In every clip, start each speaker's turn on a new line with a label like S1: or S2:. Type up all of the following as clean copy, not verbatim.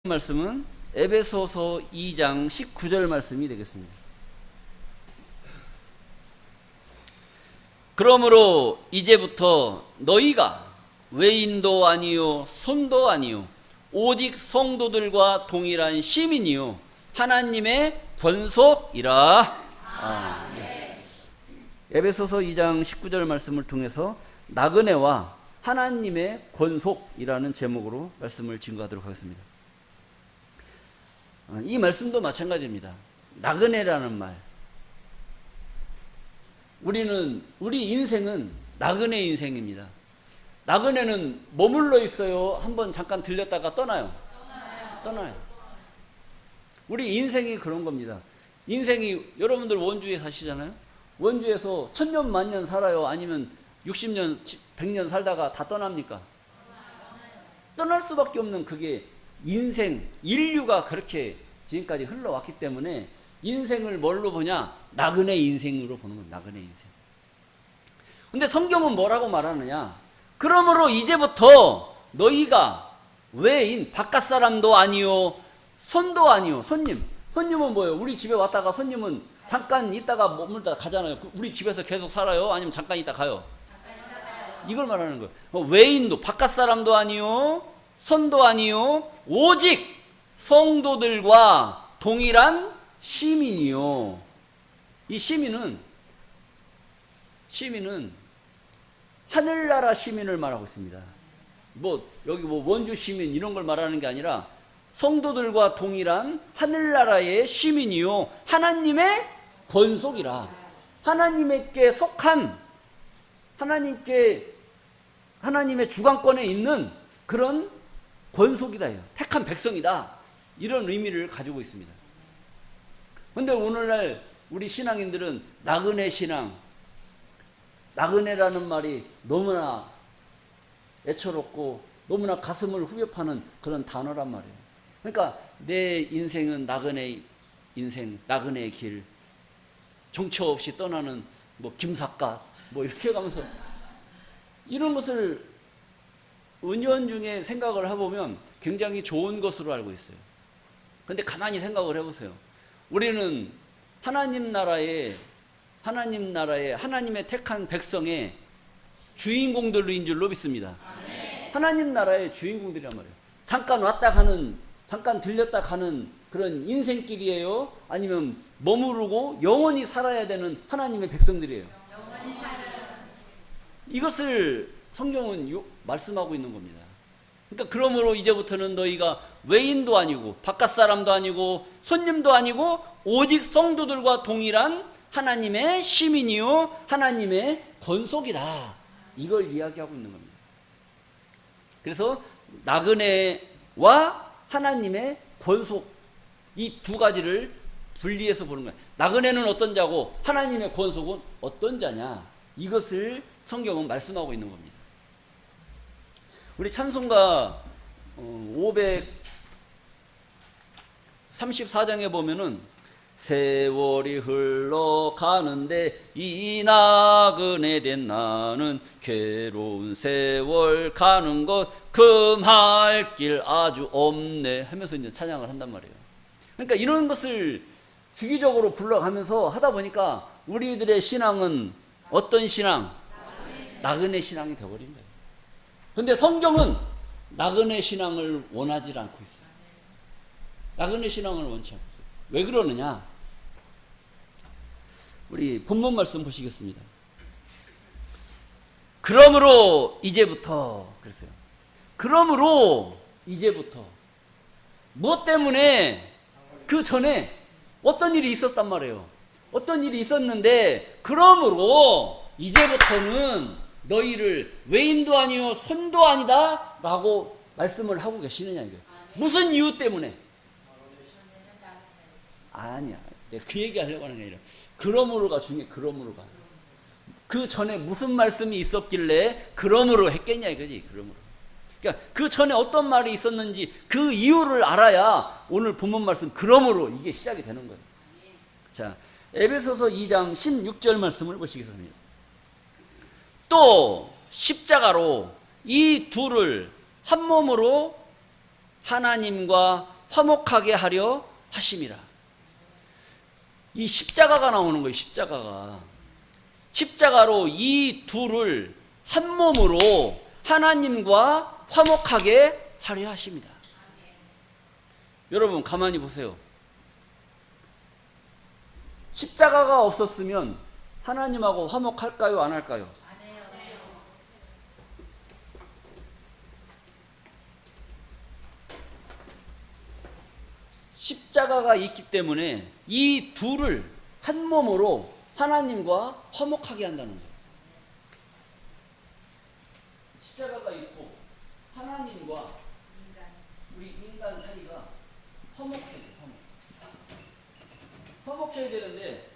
S1: 말씀은 에베소서 2장 19절 말씀이 되겠습니다. 그러므로 이제부터 너희가 외인도 아니요 손도 아니요 오직 성도들과 동일한 시민이요 하나님의 권속이라. 에베소서 2장 19절 말씀을 통해서 나그네와 하나님의 권속이라는 제목으로 말씀을 증거하도록 하겠습니다. 이 말씀도 마찬가지입니다. 나그네라는 말. 우리 인생은 나그네 인생입니다. 나그네는 머물러 있어요? 한번 잠깐 들렸다가 떠나요? 떠나요. 우리 인생이 그런 겁니다. 인생이, 여러분들 원주에 사시잖아요? 원주에서 천년 만년 살아요? 아니면 60년, 100년 살다가 다 떠납니까? 떠날 수밖에 없는 그게 인생, 인류가 그렇게 지금까지 흘러왔기 때문에 인생을 뭘로 보냐? 나그네 인생으로 보는 겁니다. 나그네 인생. 근데 성경은 뭐라고 말하느냐? 그러므로 이제부터 너희가 외인, 바깥 사람도 아니요, 손도 아니요, 손님은 뭐예요? 우리 집에 왔다가 손님은 잠깐 있다가 머물다 가잖아요. 우리 집에서 계속 살아요? 아니면 잠깐 있다 가요? 이걸 말하는 거예요. 외인도, 바깥 사람도 아니요, 손도 아니요, 오직 성도들과 동일한 시민이요. 이 시민은 하늘나라 시민을 말하고 있습니다. 여기 원주 시민 이런 걸 말하는 게 아니라 성도들과 동일한 하늘나라의 시민이요 하나님의 권속이라. 하나님께 속한, 하나님의 주관권에 있는 그런 권속이다. 택한 백성이다. 이런 의미를 가지고 있습니다. 그런데 오늘날 우리 신앙인들은 나그네 신앙, 나그네라는 말이 너무나 애처롭고 너무나 가슴을 후벼파는 그런 단어란 말이에요. 그러니까 내 인생은 나그네 인생, 나그네의 길, 정처 없이 떠나는 김삿갓 이렇게 가면서 이런 것을 은연중에 생각을 해보면 굉장히 좋은 것으로 알고 있어요. 그런데 가만히 생각을 해보세요. 우리는 하나님 나라의 하나님의 택한 백성의 주인공들인 줄로 믿습니다. 하나님 나라의 주인공들이란 말이에요. 잠깐 왔다 가는, 잠깐 들렸다 가는 그런 인생길이에요? 아니면 머무르고 영원히 살아야 되는 하나님의 백성들이에요? 이것을 성경은 말씀하고 있는 겁니다. 그러니까 그러므로 이제부터는 너희가 외인도 아니고 바깥 사람도 아니고 손님도 아니고 오직 성도들과 동일한 하나님의 시민이요 하나님의 권속이다. 이걸 이야기하고 있는 겁니다. 그래서 나그네와 하나님의 권속, 이 두 가지를 분리해서 보는 거예요. 나그네는 어떤 자고 하나님의 권속은 어떤 자냐, 이것을 성경은 말씀하고 있는 겁니다. 우리 찬송가 534장에 보면은 세월이 흘러가는데 이 나그네 된 나는 괴로운 세월 가는 것 금할 길 아주 없네 하면서 이제 찬양을 한단 말이에요. 그러니까 이런 것을 주기적으로 불러가면서 하다 보니까 우리들의 신앙은 어떤 신앙? 나그네 신앙이 되어버린 거예요. 그런데 성경은 나그네 신앙을 원하지 않고 있어요. 나그네 신앙을 원치 않고 있어요. 왜 그러느냐? 우리 본문 말씀 보시겠습니다. 그러므로 이제부터, 그랬어요. 그러므로 이제부터. 무엇 때문에? 그 전에 어떤 일이 있었단 말이에요. 어떤 일이 있었는데, 그러므로 이제부터는 너희를 외인도 아니요 손도 아니다 라고 말씀을 하고 계시느냐 이거예요. 무슨 이유 때문에? 아니야, 내가 그 얘기 하려고 하는 게 아니라 그러므로가 중요해. 그러므로가 그 전에 무슨 말씀이 있었길래 그러므로 했겠냐 이거지. 그러므로. 그러니까 그 전에 어떤 말이 있었는지 그 이유를 알아야 오늘 본문 말씀 그러므로 이게 시작이 되는 거예요. 자, 에베소서 2장 16절 말씀을 보시겠습니다. 또 십자가로 이 둘을 한 몸으로 하나님과 화목하게 하려 하심이라. 이 십자가가 나오는 거예요. 십자가가. 십자가로 이 둘을 한 몸으로 하나님과 화목하게 하려 하십니다. 여러분 가만히 보세요. 십자가가 없었으면 하나님하고 화목할까요? 안 할까요?
S2: 안 해요.
S1: 십자가가 있기 때문에 이 둘을 한 몸으로 하나님과 화목하게 한다는 거예요. 십자가가 있고 하나님과 우리 인간 사이가 화목해야 돼요. 화목해야 되는데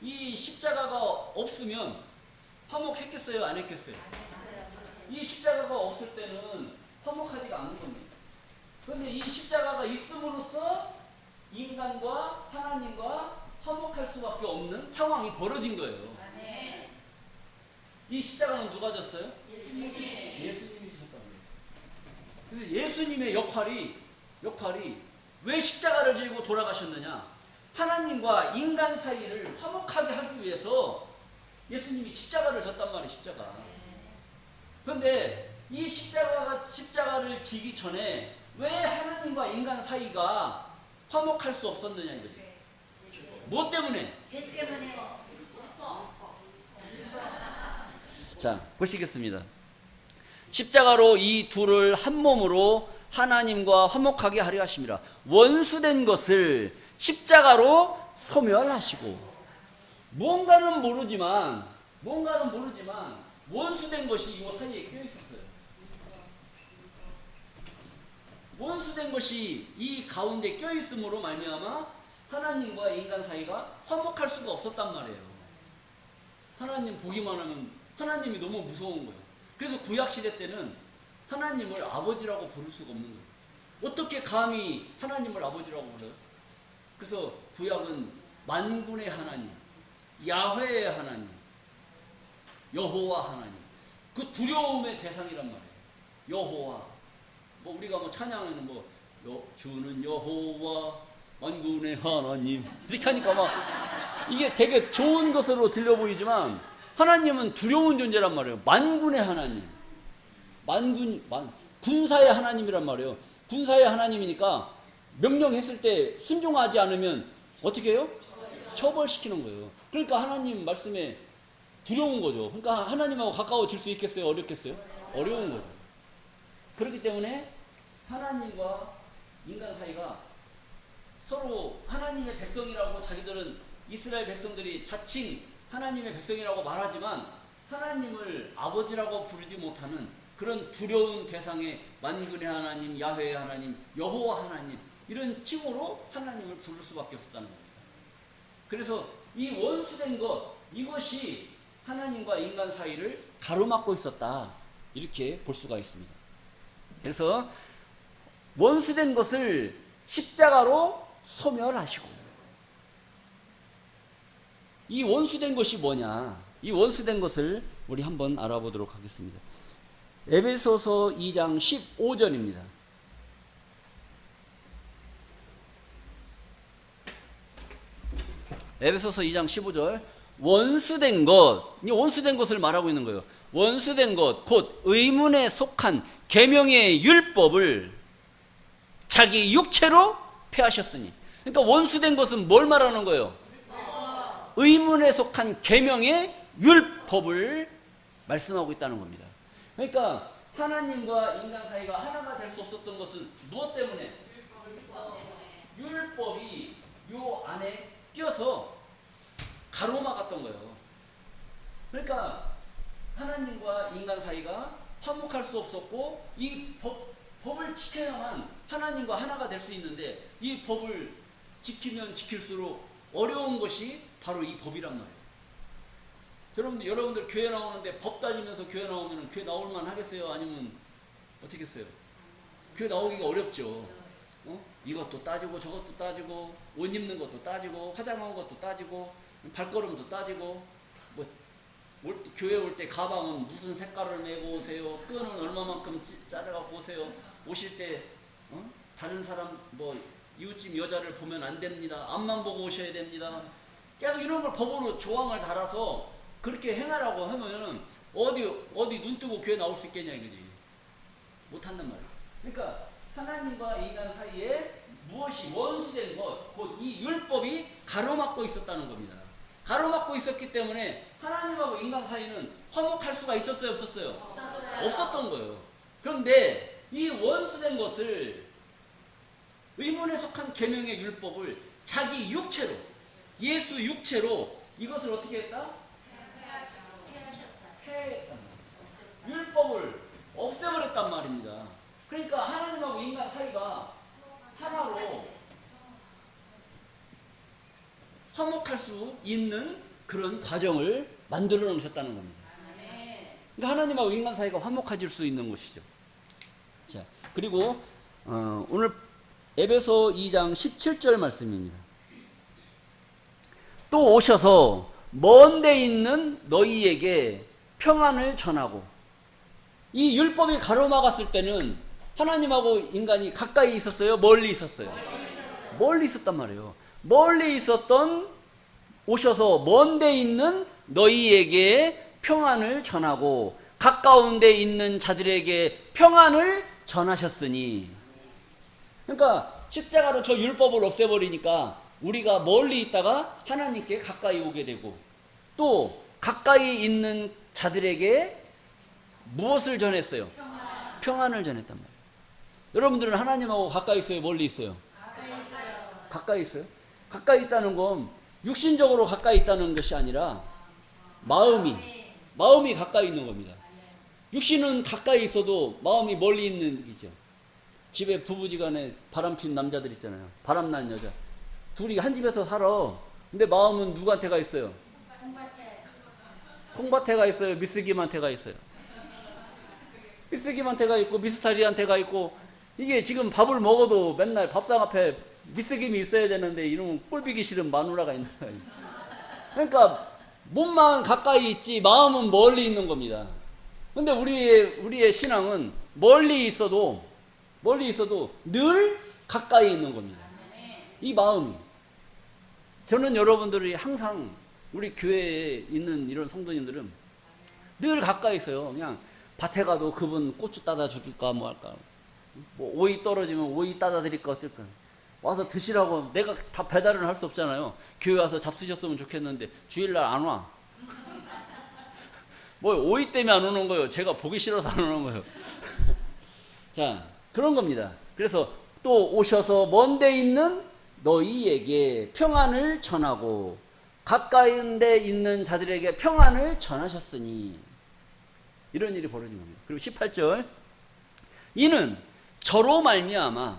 S1: 이 십자가가 없으면 화목했겠어요? 안 했겠어요?
S2: 안 했어요.
S1: 이 십자가가 없을 때는 화목하지가 않는 겁니다. 그런데 이 십자가가 있음으로써 인간과 하나님과 화목할 수밖에 없는 상황이 벌어진 거예요.
S2: 아멘.
S1: 이 십자가는 누가 졌어요?
S2: 예수님.
S1: 예수님이 지셨다는 거예요. 그래서 예수님의 역할이 왜 십자가를 지고 돌아가셨느냐? 하나님과 인간 사이를 화목하게 하기 위해서 예수님이 십자가를 졌단 말이에요. 십자가. 그런데 이 십자가를 지기 전에 왜 하나님과 인간 사이가 화목할 수 없었느냐 이거죠. 뭐 때문에?
S2: 죄 때문에.
S1: 자, 보시겠습니다. 십자가로 이 둘을 한 몸으로 하나님과 화목하게 하려 하심이라. 원수된 것을 십자가로 소멸하시고. 뭔가는 모르지만 원수된 것이 이 사이에 껴 있었어요. 원수된 것이 이 가운데 껴 있음으로 말미암아 하나님과 인간 사이가 화목할 수가 없었단 말이에요. 하나님 보기만 하면 하나님이 너무 무서운 거예요. 그래서 구약 시대 때는 하나님을 아버지라고 부를 수가 없는 거예요. 어떻게 감히 하나님을 아버지라고 불러요? 그래서 구약은 만군의 하나님, 야훼의 하나님, 여호와 하나님, 그 두려움의 대상이란 말이에요. 여호와. 뭐 우리가 뭐 찬양하는 주는 여호와 만군의 하나님 이렇게 하니까 막 이게 되게 좋은 것으로 들려 보이지만 하나님은 두려운 존재란 말이에요. 만군의 하나님, 군사의 하나님이란 말이에요. 군사의 하나님이니까 명령했을 때 순종하지 않으면 어떻게 해요? 처벌시키는 거예요. 그러니까 하나님 말씀에 두려운 거죠. 그러니까 하나님하고 가까워질 수 있겠어요? 어렵겠어요? 어려운 거죠. 그렇기 때문에 하나님과 인간 사이가 서로 하나님의 백성이라고 자기들은 이스라엘 백성들이 자칭 하나님의 백성이라고 말하지만 하나님을 아버지라고 부르지 못하는 그런 두려운 대상의 만군의 하나님, 야훼의 하나님, 여호와 하나님 이런 칭호로 하나님을 부를 수밖에 없었다는 겁니다. 그래서 이 원수된 것 이것이 하나님과 인간 사이를 가로막고 있었다 이렇게 볼 수가 있습니다. 그래서 원수된 것을 십자가로 소멸하시고 이 원수된 것이 뭐냐? 이 원수된 것을 우리 한번 알아보도록 하겠습니다. 에베소서 2장 15절입니다. 에베소서 2장 15절 원수된 것, 이 원수된 것을 말하고 있는 거예요. 원수된 것, 곧 의문에 속한 계명의 율법을 자기 육체로 폐하셨으니. 그러니까 원수된 것은 뭘 말하는 거예요? 의문에 속한 계명의 율법을 말씀하고 있다는 겁니다. 그러니까 하나님과 인간 사이가 하나가 될 수 없었던 것은 무엇 때문에? 율법이 요 안에 끼어서 가로막았던 거예요. 그러니까 하나님과 인간 사이가 화목할 수 없었고 이 법을 지켜야만 하나님과 하나가 될 수 있는데 이 법을 지키면 지킬수록 어려운 것이 바로 이 법이란 말이에요. 여러분들 교회 나오는데 법 따지면서 교회 나오면 교회 나올만 하겠어요? 아니면 어떻게 했어요? 교회 나오기가 어렵죠. 이것도 따지고 저것도 따지고 옷 입는 것도 따지고 화장한 것도 따지고 발걸음도 따지고 교회 올 때 가방은 무슨 색깔을 메고 오세요? 끈은 얼마만큼 자르갖고 오세요? 오실 때 다른 사람 뭐 이웃집 여자를 보면 안 됩니다. 앞만 보고 오셔야 됩니다. 계속 이런 걸 법으로 조항을 달아서 그렇게 행하라고 하면은 어디 눈 뜨고 교회 나올 수 있겠냐 이거지. 못 한단 말이야. 그러니까 하나님과 인간 사이에 무엇이 원수된 것, 곧 이 율법이 가로막고 있었다는 겁니다. 가로막고 있었기 때문에 하나님하고 인간 사이는 화목할 수가 있었어요, 없었어요? 없었던 거예요. 그런데 이 원수된 것을 의문에 속한 계명의 율법을 자기 육체로, 예수 육체로 이것을 어떻게 했다? 율법을 없애버렸단 말입니다. 그러니까 하나님하고 인간 사이가 하나로 화목할 수 있는 그런 과정을 만들어 놓으셨다는 겁니다. 그러니까 하나님하고 인간 사이가 화목해질 수 있는 것이죠. 자, 그리고 오늘 에베소 2장 17절 말씀입니다. 또 오셔서 먼 데 있는 너희에게 평안을 전하고, 이 율법이 가로막았을 때는 하나님하고 인간이 가까이 있었어요? 멀리 있었어요? 멀리 있었단 말이에요. 멀리 있었던 오셔서 먼 데 있는 너희에게 평안을 전하고 가까운 데 있는 자들에게 평안을 전하셨으니. 그러니까 십자가로 저 율법을 없애버리니까 우리가 멀리 있다가 하나님께 가까이 오게 되고, 또 가까이 있는 자들에게 무엇을 전했어요? 평안을 전했단 말이에요. 여러분들은 하나님하고 가까이 있어요? 멀리 있어요? 가까이 있어요. 가까이 있다는 건 육신적으로 가까이 있다는 것이 아니라 마음이 가까이 있는 겁니다. 육신은 가까이 있어도 마음이 멀리 있는 거죠. 집에 부부지간에 바람핀 남자들 있잖아요. 바람난 여자. 둘이 한 집에서 살아. 근데 마음은 누구한테 가 있어요? 콩밭에 가 있어요? 미스김한테 가 있어요? 미스김한테 가 있고 미스타리한테 가 있고, 이게 지금 밥을 먹어도 맨날 밥상 앞에 미스김이 있어야 되는데 이놈은 꼴비기 싫은 마누라가 있는 거예요. 그러니까 몸만 가까이 있지 마음은 멀리 있는 겁니다. 근데 우리의 신앙은 멀리 있어도 늘 가까이 있는 겁니다. 이 마음이. 저는 여러분들이 항상 우리 교회에 있는 이런 성도님들은 늘 가까이 있어요. 그냥 밭에 가도 그분 고추 따다 줄까 뭐 할까, 뭐 오이 떨어지면 오이 따다 드릴까 어쩔까, 와서 드시라고. 내가 다 배달은 할 수 없잖아요. 교회 와서 잡수셨으면 좋겠는데 주일날 안 와. 뭐 오이 때문에 안 오는 거예요? 제가 보기 싫어서 안 오는 거예요. 자, 그런 겁니다. 그래서 또 오셔서 먼 데 있는 너희에게 평안을 전하고 가까이 데 있는 자들에게 평안을 전하셨으니. 이런 일이 벌어진 겁니다. 그리고 18절, 이는 저로 말미암아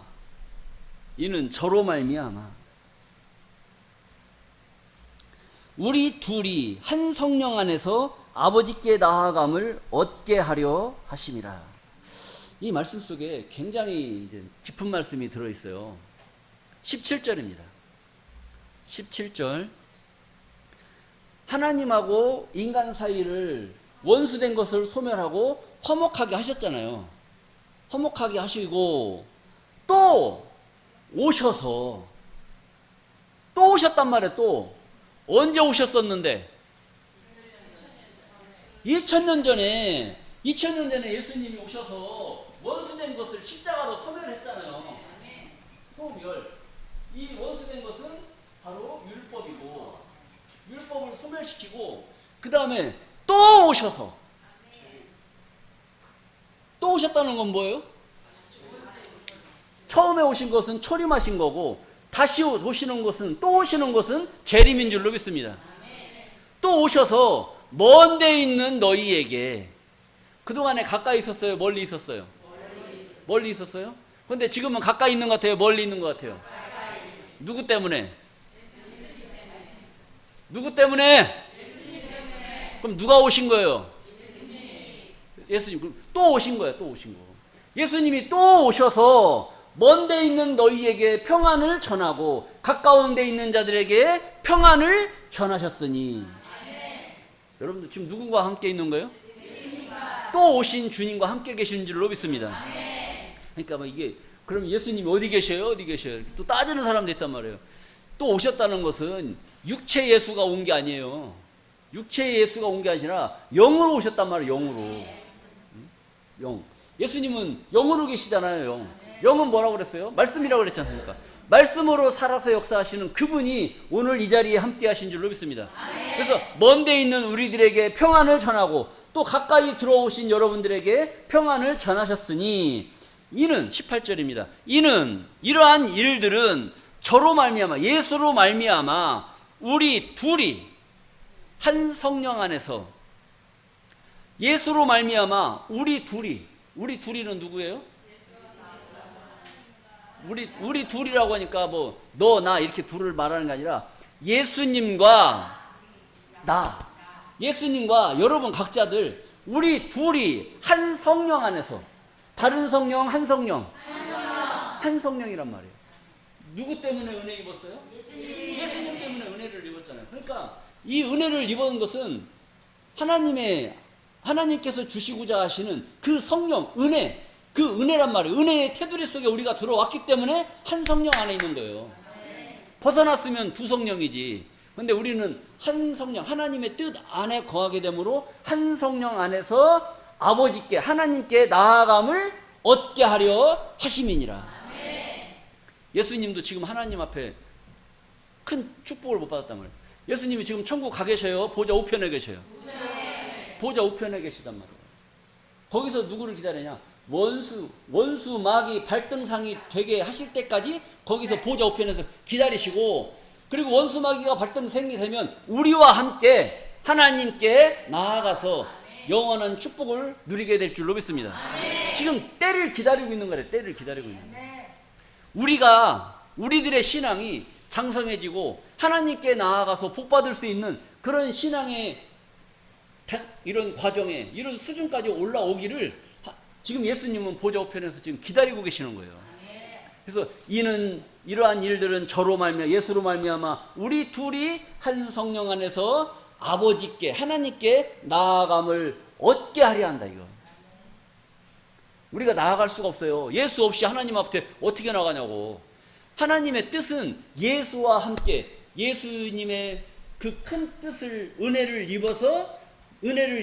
S1: 우리 둘이 한 성령 안에서 아버지께 나아감을 얻게 하려 하심이라. 이 말씀 속에 굉장히 이제 깊은 말씀이 들어있어요. 17절입니다. 17절. 하나님하고 인간 사이를 원수된 것을 소멸하고 화목하게 하셨잖아요. 화목하게 하시고 또 오셨단 말이에요. 또 언제 오셨었는데? 2000년 전에 예수님이 오셔서 원수된 것을 십자가로 소멸했잖아요. 소멸. 이 원수된 것은 바로 율법이고, 율법을 소멸시키고 그 다음에 또 오셨다는 건 뭐예요? 처음에 오신 것은 초림하신 거고, 다시 오시는 것은 재림인 줄로 믿습니다. 또 오셔서 먼 데 있는 너희에게. 그동안에 가까이 있었어요? 멀리 있었어요? 멀리 있었어요? 근데 지금은 가까이 있는 것 같아요? 멀리 있는 것 같아요? 누구 때문에? 그럼 누가 오신 거예요? 예수님. 그럼 또 오신 거예요. 예수님이 또 오셔서 먼 데 있는 너희에게 평안을 전하고 가까운 데 있는 자들에게 평안을 전하셨으니. 여러분들 지금 누군가 함께 있는 거예요? 또 오신 주님과 함께 계신 줄로 믿습니다. 그러니까 뭐 이게 그럼 예수님이 어디 계셔요? 어디 계셔요? 이렇게 또 따지는 사람도 있단 말이에요. 또 오셨다는 것은 육체 예수가 온 게 아니에요. 육체 예수가 온 게 아니라 영으로 오셨단 말이에요. 영으로. 영. 예수님은 영으로 계시잖아요. 영. 영은 뭐라고 그랬어요? 말씀이라고 그랬지 않습니까? 말씀으로 살아서 역사하시는 그분이 오늘 이 자리에 함께 하신 줄로 믿습니다. 그래서 먼데 있는 우리들에게 평안을 전하고 또 가까이 들어오신 여러분들에게 평안을 전하셨으니 이는 18절입니다. 이는 이러한 일들은 저로 말미암아 예수로 말미암아 우리 둘이 한 성령 안에서 예수로 말미암아 우리 둘이는 누구예요? 우리 둘이라고 하니까 뭐 너 나 이렇게 둘을 말하는 게 아니라 예수님과 나, 예수님과 여러분 각자들 우리 둘이 한 성령 안에서 다른 성령 한 성령이란 말이에요. 누구 때문에 은혜 입었어요? 예수님 때문에 은혜를 입었잖아요. 그러니까 이 은혜를 입은 것은 하나님께서 주시고자 하시는 그 성령 은혜, 그 은혜란 말이에요. 은혜의 테두리 속에 우리가 들어왔기 때문에 한 성령 안에 있는 거예요. 벗어났으면 두 성령이지. 근데 우리는 한 성령, 하나님의 뜻 안에 거하게 되므로 한 성령 안에서 아버지께, 하나님께 나아감을 얻게 하려 하심이니라. 예수님도 지금 하나님 앞에 큰 축복을 못 받았단 말이에요. 예수님이 지금 천국 가 계셔요? 보좌 우편에 계셔요? 보좌 우편에 계시단 말이에요. 거기서 누구를 기다리냐? 원수 마귀 발등상이 되게 하실 때까지 거기서 보좌 우편에서 기다리시고, 그리고 원수 마귀가 발등상이 되면 우리와 함께 하나님께 나아가서 영원한 축복을 누리게 될 줄로 믿습니다. 지금 때를 기다리고 있는 거래요. 때를 기다리고 있는 거예요. 우리들의 신앙이 장성해지고 하나님께 나아가서 복받을 수 있는 그런 신앙의 이런 과정에 이런 수준까지 올라오기를 지금 예수님은 보좌 우편에서 지금 기다리고 계시는 거예요. 그래서 이러한 일들은 저로 말미암아 예수로 말미암아 우리 둘이 한 성령 안에서 아버지께 하나님께 나아감을 얻게 하려 한다. 이거 우리가 나아갈 수가 없어요. 예수 없이 하나님 앞에 어떻게 나가냐고. 하나님의 뜻은 예수와 함께 예수님의 그 큰 뜻을 은혜를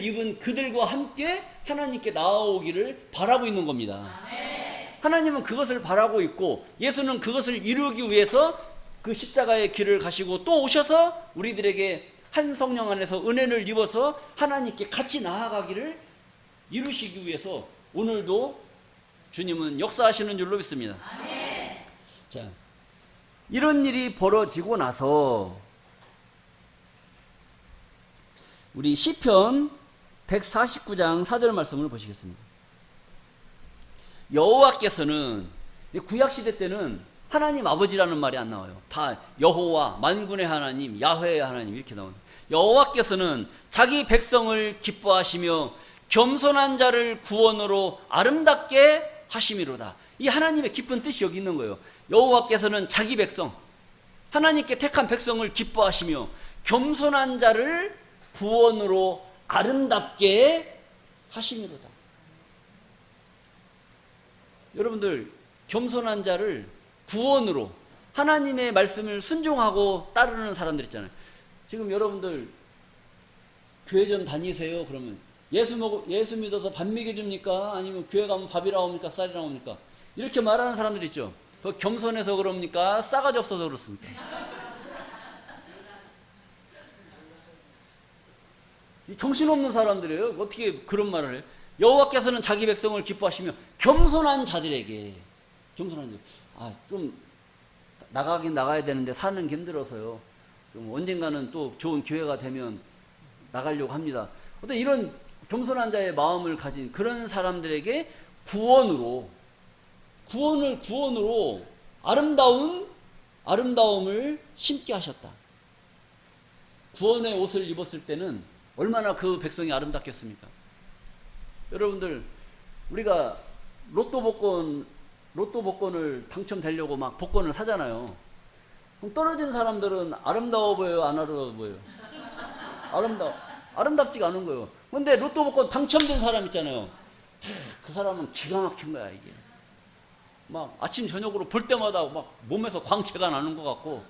S1: 입은 그들과 함께 하나님께 나아오기를 바라고 있는 겁니다. 하나님은 그것을 바라고 있고 예수는 그것을 이루기 위해서 그 십자가의 길을 가시고 또 오셔서 우리들에게 한 성령 안에서 은혜를 입어서 하나님께 같이 나아가기를 이루시기 위해서 오늘도 주님은 역사하시는 줄로 믿습니다. 자, 이런 일이 벌어지고 나서 우리 시편 149장 4절 말씀을 보시겠습니다. 여호와께서는 구약시대 때는 하나님 아버지라는 말이 안 나와요. 다 여호와, 만군의 하나님, 야훼의 하나님 이렇게 나옵니다. 여호와께서는 자기 백성을 기뻐하시며 겸손한 자를 구원으로 아름답게 하심이로다. 이 하나님의 깊은 뜻이 여기 있는 거예요. 여호와께서는 자기 백성, 하나님께 택한 백성을 기뻐하시며 겸손한 자를 구원으로 아름답게 하심이로다. 여러분들 겸손한 자를 구원으로 하나님의 말씀을 순종하고 따르는 사람들 있잖아요. 지금 여러분들 교회 좀 다니세요. 그러면 예수 믿어서 밥 먹여줍니까? 아니면 교회 가면 밥이 나옵니까? 쌀이 나옵니까? 이렇게 말하는 사람들 있죠. 겸손해서 그럽니까? 싸가지 없어서 그렇습니까? 정신없는 사람들이에요. 어떻게 그런 말을 해요? 여호와께서는 자기 백성을 기뻐하시며 겸손한 자들에게 좀 나가긴 나가야 되는데 사는 게 힘들어서요. 좀 언젠가는 또 좋은 기회가 되면 나가려고 합니다. 어떤 이런 겸손한 자의 마음을 가진 그런 사람들에게 구원으로 아름다움을 심게 하셨다. 구원의 옷을 입었을 때는 얼마나 그 백성이 아름답겠습니까? 여러분들 우리가 로또 복권을 당첨되려고 막 복권을 사잖아요. 그럼 떨어진 사람들은 아름다워 보여요? 안 아름다워 보여요? 아름답지가 않은 거예요. 근데 로또 복권 당첨된 사람 있잖아요. 그 사람은 기가 막힌 거야. 이게 막 아침 저녁으로 볼 때마다 막 몸에서 광채가 나는 것 같고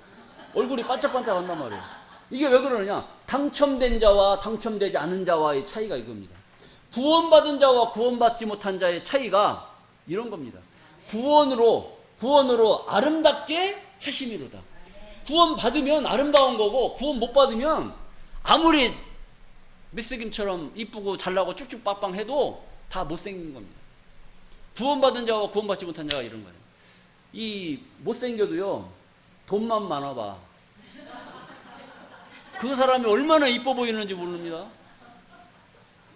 S1: 얼굴이 반짝반짝한단 말이에요. 이게 왜 그러느냐? 당첨된 자와 당첨되지 않은 자와의 차이가 이겁니다. 구원받은 자와 구원받지 못한 자의 차이가 이런 겁니다. 구원으로 아름답게 하심이로다. 구원받으면 아름다운 거고 구원 못 받으면 아무리 미스김처럼 이쁘고 잘나고 쭉쭉 빡빡 해도 다 못생긴 겁니다. 구원받은 자와 구원받지 못한 자가 이런 거예요. 이 못생겨도요, 돈만 많아봐. 그 사람이 얼마나 이뻐 보이는지 모릅니다.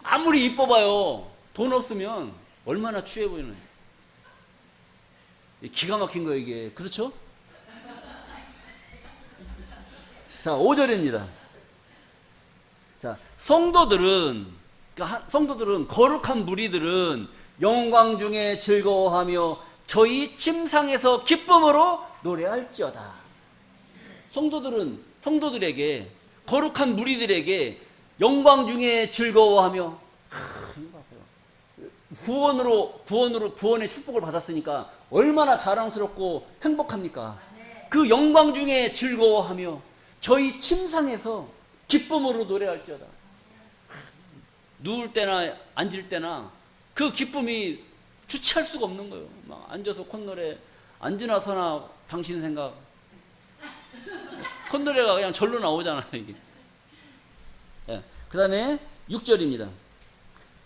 S1: 아무리 이뻐봐요, 돈 없으면 얼마나 추해 보이는지. 기가 막힌 거예요, 이게. 그렇죠? 자, 5절입니다. 자, 성도들은 거룩한 무리들은 영광 중에 즐거워하며 저희 침상에서 기쁨으로 노래할지어다. 성도들에게, 거룩한 무리들에게 영광 중에 즐거워하며, 구원의 축복을 받았으니까 얼마나 자랑스럽고 행복합니까? 그 영광 중에 즐거워하며 저희 침상에서 기쁨으로 노래할지어다. 누울 때나 앉을 때나 그 기쁨이 주체할 수가 없는 거예요. 막 앉아서 콧노래, 앉으나 서나 당신 생각. 콧노래가 그냥 절로 나오잖아요, 이게. 예. 그 다음에 6절입니다.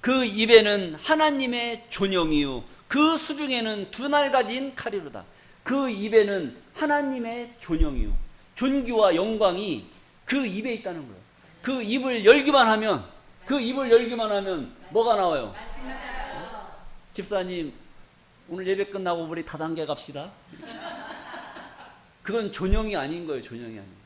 S1: 그 입에는 하나님의 존영이요 그 수중에는 두 날 가진 칼이로다. 그 입에는 하나님의 존영이요, 존귀와 영광이 그 입에 있다는 거예요. 그 입을 열기만 하면 뭐가 나와요? 집사님, 오늘 예배 끝나고 우리 다단계 갑시다. 그건 존영이 아닌 거예요. 존영이 아닌 거예요.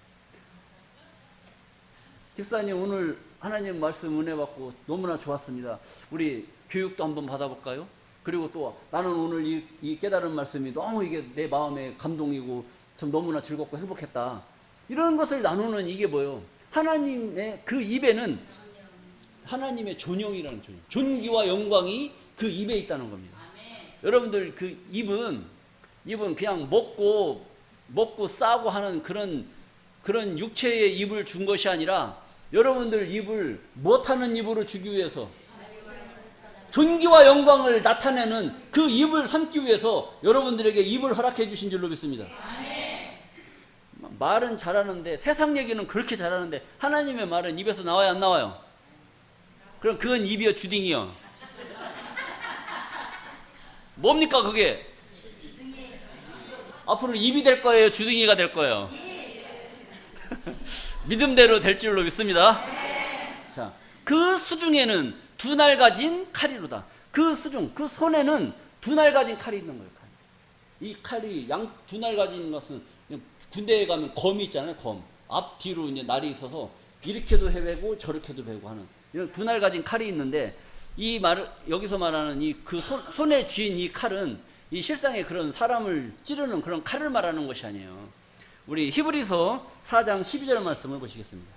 S1: 집사님, 오늘 하나님 말씀 은혜 받고 너무나 좋았습니다. 우리 교육도 한번 받아볼까요? 그리고 또 나는 오늘 이 깨달은 말씀이 너무 이게 내 마음에 감동이고 좀 너무나 즐겁고 행복했다. 이런 것을 나누는 이게 뭐예요? 하나님의 그 입에는 하나님의 존영이라는 존귀와 영광이 그 입에 있다는 겁니다. 여러분들 그 입은 그냥 먹고 싸고 하는 그런 육체의 입을 준 것이 아니라 여러분들 입을 못하는 입으로 주기 위해서, 존귀와 영광을 나타내는 그 입을 삼기 위해서 여러분들에게 입을 허락해 주신 줄로 믿습니다. 말은 잘하는데, 세상 얘기는 그렇게 잘하는데 하나님의 말은 입에서 나와요, 안 나와요? 그럼 그건 입이요, 주둥이요? 뭡니까 그게? 앞으로 입이 될 거예요, 주둥이가 될 거예요? 믿음대로 될 줄로 믿습니다. 자, 그 수중에는 두 날 가진 칼이로다. 그 수중, 그 손에는 두 날 가진 칼이 있는 거예요. 이 칼이 두 날 가진 것은 군대에 가면 검이 있잖아요. 검 앞뒤로 이제 날이 있어서 이렇게도 해배고 저렇게도 배고 하는 이런 두 날 가진 칼이 있는데, 이 말 여기서 말하는 이 그 손에 쥐인 이 칼은 이 실상의 그런 사람을 찌르는 그런 칼을 말하는 것이 아니에요. 우리 히브리서 4장 12절 말씀을 보시겠습니다.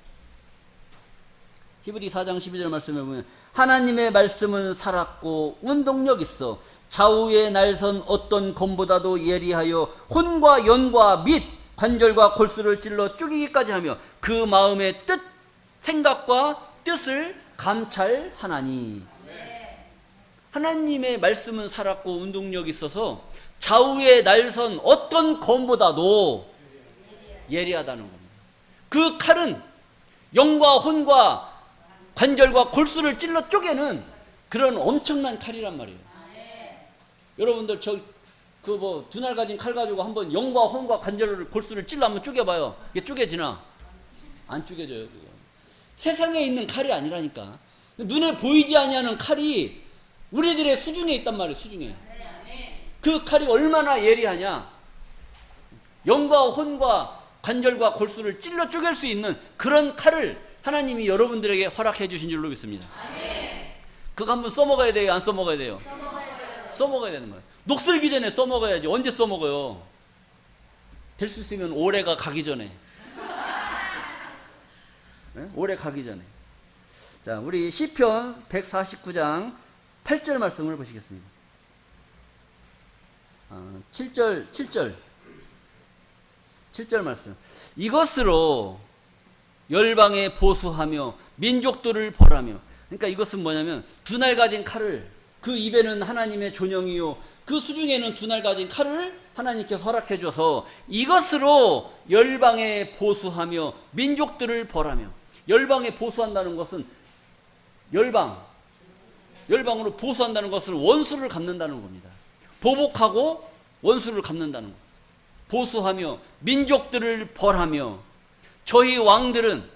S1: 히브리 4장 12절 말씀을 보면 하나님의 말씀은 살았고 운동력 있어 좌우의 날선 어떤 검보다도 예리하여 혼과 연과 및 관절과 골수를 찔러 쪼개기까지 하며 그 마음의 뜻, 생각과 뜻을 감찰하나니. 하나님의 말씀은 살았고 운동력이 있어서 좌우의 날선 어떤 검보다도 예리하다는 겁니다. 그 칼은 영과 혼과 관절과 골수를 찔러 쪼개는 그런 엄청난 칼이란 말이에요. 여러분들 두 날 가진 칼 가지고 한번 영과 혼과 관절을 골수를 찔러 한번 쪼개봐요. 이게 쪼개지나? 안 쪼개져요. 그거. 세상에 있는 칼이 아니라니까. 눈에 보이지 아니하는 칼이 우리들의 수중에 있단 말이에요. 수중에. 그 칼이 얼마나 예리하냐? 영과 혼과 관절과 골수를 찔러 쪼갤 수 있는 그런 칼을 하나님이 여러분들에게 허락해 주신 줄로 믿습니다. 그거 한번 써먹어야 돼요? 안 써먹어야 돼요? 써먹어야 되는 거예요. 녹슬기 전에 써먹어야지. 언제 써먹어요? 될 수 있으면 올해가 가기 전에. 네? 올해 가기 전에. 자, 우리 시편 149장 8절 말씀을 보시겠습니다. 7절 말씀. 이것으로 열방에 보수하며 민족들을 벌하며. 그러니까 이것은 뭐냐면 두 날 가진 칼을, 그 입에는 하나님의 존영이요 그 수중에는 두 날 가진 칼을 하나님께서 허락해 줘서 이것으로 열방에 보수하며 민족들을 벌하며. 열방에 보수한다는 것은 열방으로 보수한다는 것은 원수를 갚는다는 겁니다. 보복하고 원수를 갚는다는 것. 보수하며 민족들을 벌하며. 저희 왕들은,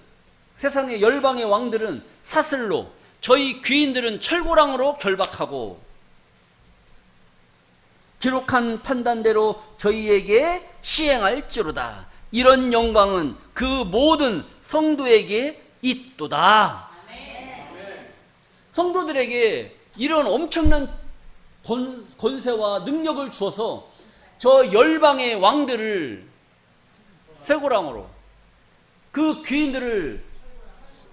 S1: 세상의 열방의 왕들은 사슬로, 저희 귀인들은 철고랑으로 결박하고 기록한 판단대로 저희에게 시행할지로다. 이런 영광은 그 모든 성도에게 있도다. 성도들에게 이런 엄청난 권세와 능력을 주어서 저 열방의 왕들을 쇠고랑으로, 그 귀인들을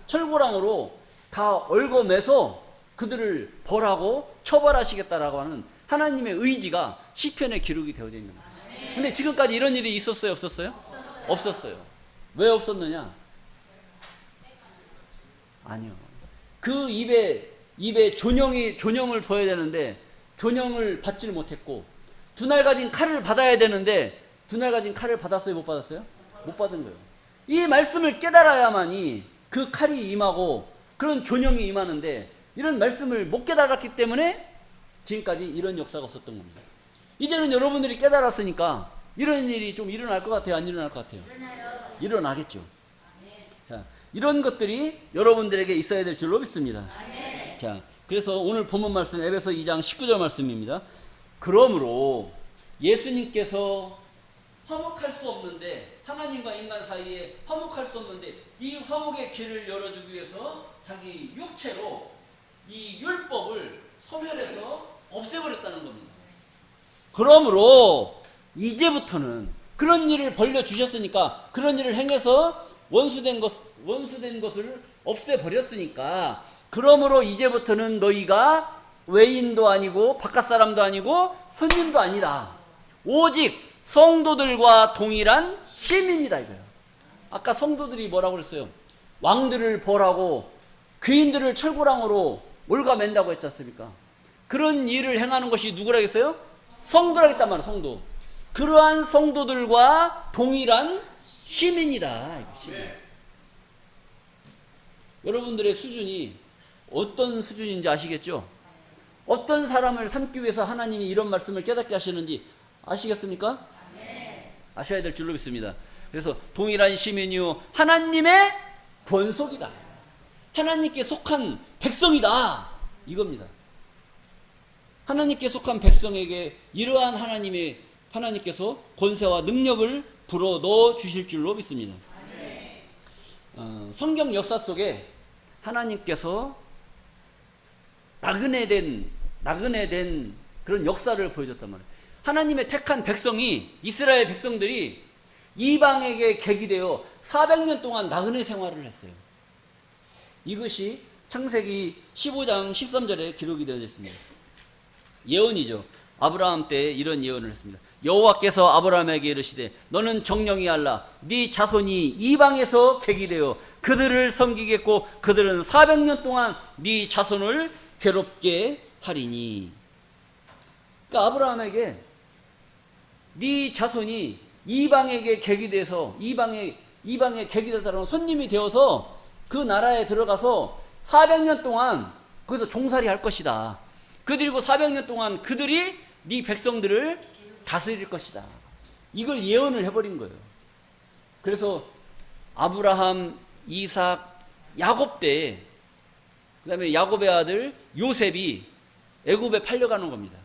S1: 철고랑으로 다 얽어매서 그들을 벌하고 처벌하시겠다라고 하는 하나님의 의지가 시편에 기록이 되어져 있는 겁니다. 근데 지금까지 이런 일이 있었어요? 없었어요? 없었어요. 왜 없었느냐? 아니요. 그 입에 존영을 둬야 되는데 존영을 받지를 못했고, 두 날 가진 칼을 받아야 되는데 두 날 가진 칼을 받았어요? 못 받았어요? 못 받은 거예요. 이 말씀을 깨달아야만이 그 칼이 임하고 그런 존영이 임하는데, 이런 말씀을 못 깨달았기 때문에 지금까지 이런 역사가 없었던 겁니다. 이제는 여러분들이 깨달았으니까 이런 일이 좀 일어날 것 같아요? 안 일어날 것 같아요? 일어나겠죠. 자, 이런 것들이 여러분들에게 있어야 될 줄로 믿습니다. 자, 그래서 오늘 본문 말씀 에베소 2장 19절 말씀입니다. 그러므로 예수님께서 화목할 수 없는데, 하나님과 인간 사이에 화목할 수 없는데 이 화목의 길을 열어주기 위해서 자기 육체로 이 율법을 소멸해서 없애버렸다는 겁니다. 그러므로 이제부터는 그런 일을 벌려주셨으니까, 그런 일을 행해서 원수된 것을 없애버렸으니까, 그러므로 이제부터는 너희가 외인도 아니고 바깥 사람도 아니고 손님도 아니다. 오직 성도들과 동일한 시민이다 이거예요. 아까 성도들이 뭐라고 그랬어요? 왕들을 벌하고 귀인들을 철고랑으로 올가맨다고 했지 않습니까? 그런 일을 행하는 것이 누구라겠어요? 성도라겠단 말이에요. 성도. 그러한 성도들과 동일한 시민이다. 시민. 여러분들의 수준이 어떤 수준인지 아시겠죠? 어떤 사람을 삼기 위해서 하나님이 이런 말씀을 깨닫게 하시는지 아시겠습니까? 아셔야 될 줄로 믿습니다. 그래서 동일한 시민이요 하나님의 권속이다. 하나님께 속한 백성이다. 이겁니다. 하나님께 속한 백성에게 이러한 하나님께서 권세와 능력을 불어 넣어 주실 줄로 믿습니다. 성경 역사 속에 하나님께서 나그네된 그런 역사를 보여줬단 말이에요. 하나님의 택한 백성이, 이스라엘 백성들이 이방에게 객이 되어 400년 동안 나그네 생활을 했어요. 이것이 창세기 15장 13절에 기록이 되어 있습니다. 예언이죠. 아브라함 때 이런 예언을 했습니다. 여호와께서 아브라함에게 이르시되 너는 정령이 알라. 네 자손이 이방에서 객이 되어 그들을 섬기겠고 그들은 400년 동안 네 자손을 괴롭게 하리니. 그러니까 아브라함에게 네 자손이 이방에게 객이 돼서 이방의 객이 되서라는 손님이 되어서 그 나라에 들어가서 400년 동안 거기서 종살이 할 것이다. 그리고 400년 동안 그들이 네 백성들을 다스릴 것이다. 이걸 예언을 해버린 거예요. 그래서 아브라함, 이삭, 야곱 때, 그 다음에 야곱의 아들 요셉이 애굽에 팔려가는 겁니다.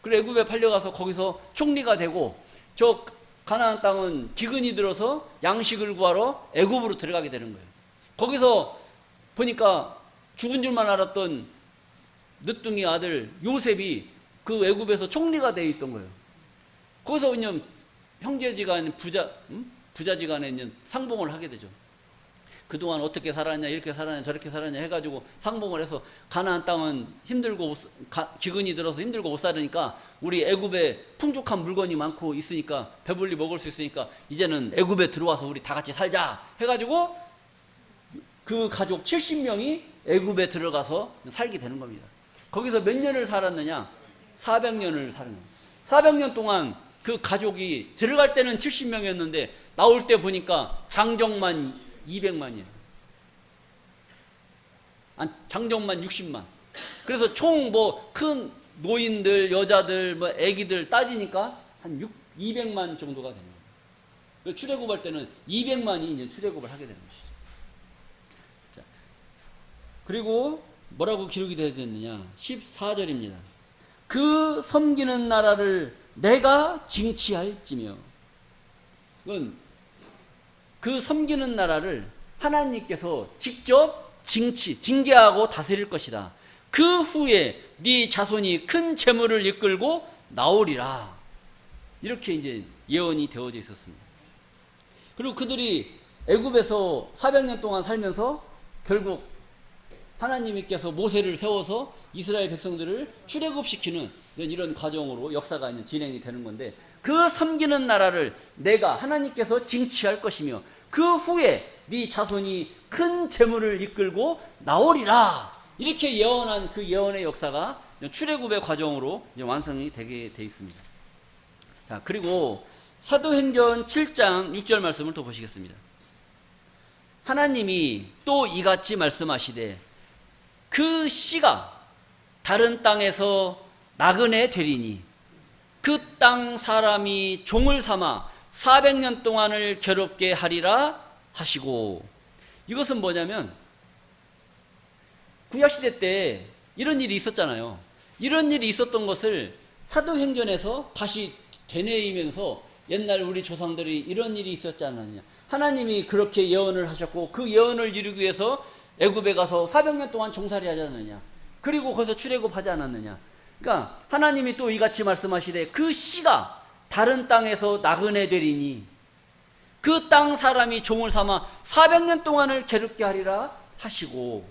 S1: 그리고 애굽에 팔려가서 거기서 총리가 되고, 저 가나안 땅은 기근이 들어서 양식을 구하러 애굽으로 들어가게 되는 거예요. 거기서 보니까 죽은 줄만 알았던 늦둥이 아들 요셉이 그 애굽에서 총리가 되어 있던 거예요. 거기서 그냥 형제지간 부자지간에 상봉을 하게 되죠. 그동안 어떻게 살았냐, 이렇게 살았냐, 저렇게 살았냐 해가지고 상봉을 해서 가나안 땅은 힘들고 기근이 들어서 힘들고 못 살으니까 우리 애굽에 풍족한 물건이 많고 있으니까 배불리 먹을 수 있으니까 이제는 애굽에 들어와서 우리 다 같이 살자 해가지고 그 가족 70명이 애굽에 들어가서 살게 되는 겁니다. 거기서 몇 년을 살았느냐? 400년을 사는 거예요. 400년 동안 그 가족이 들어갈 때는 70명이었는데 나올 때 보니까 장정만 200만이에요. 장정만 60만. 그래서 총 뭐 큰 노인들, 여자들, 뭐 애기들 따지니까 한 200만 정도가 되는 거예요. 출애굽할 때는 200만이 이제 출애굽을 하게 되는 것이죠. 자, 그리고 뭐라고 기록이 되어 있느냐? 14절입니다. 그 섬기는 나라를 내가 징치할지며. 이건 그 섬기는 나라를 하나님께서 직접 징계하고 다스릴 것이다. 그 후에 네 자손이 큰 재물을 이끌고 나오리라. 이렇게 이제 예언이 되어져 있었습니다. 그리고 그들이 애굽에서 400년 동안 살면서 결국 하나님께서 모세를 세워서 이스라엘 백성들을 출애굽시키는 이런 과정으로 역사가 진행이 되는 건데, 그 섬기는 나라를 내가 하나님께서 징치할 것이며 그 후에 네 자손이 큰 재물을 이끌고 나오리라. 이렇게 예언한 그 예언의 역사가 출애굽의 과정으로 완성이 되게 돼 있습니다. 자, 그리고 사도행전 7장 6절 말씀을 또 보시겠습니다. 하나님이 또 이같이 말씀하시되 그 씨가 다른 땅에서 나그네 되리니 그 땅 사람이 종을 삼아 400년 동안을 괴롭게 하리라 하시고. 이것은 뭐냐면 구약시대 때 이런 일이 있었잖아요. 이런 일이 있었던 것을 사도행전에서 다시 되뇌이면서 옛날 우리 조상들이 이런 일이 있었지 않았느냐, 하나님이 그렇게 예언을 하셨고 그 예언을 이루기 위해서 애굽에 가서 400년 동안 종살이 하지 않느냐, 그리고 거기서 출애굽하지 않았느냐. 그러니까 하나님이 또 이같이 말씀하시되 그 씨가 다른 땅에서 나그네 되리니 그 땅 사람이 종을 삼아 400년 동안을 괴롭게 하리라 하시고.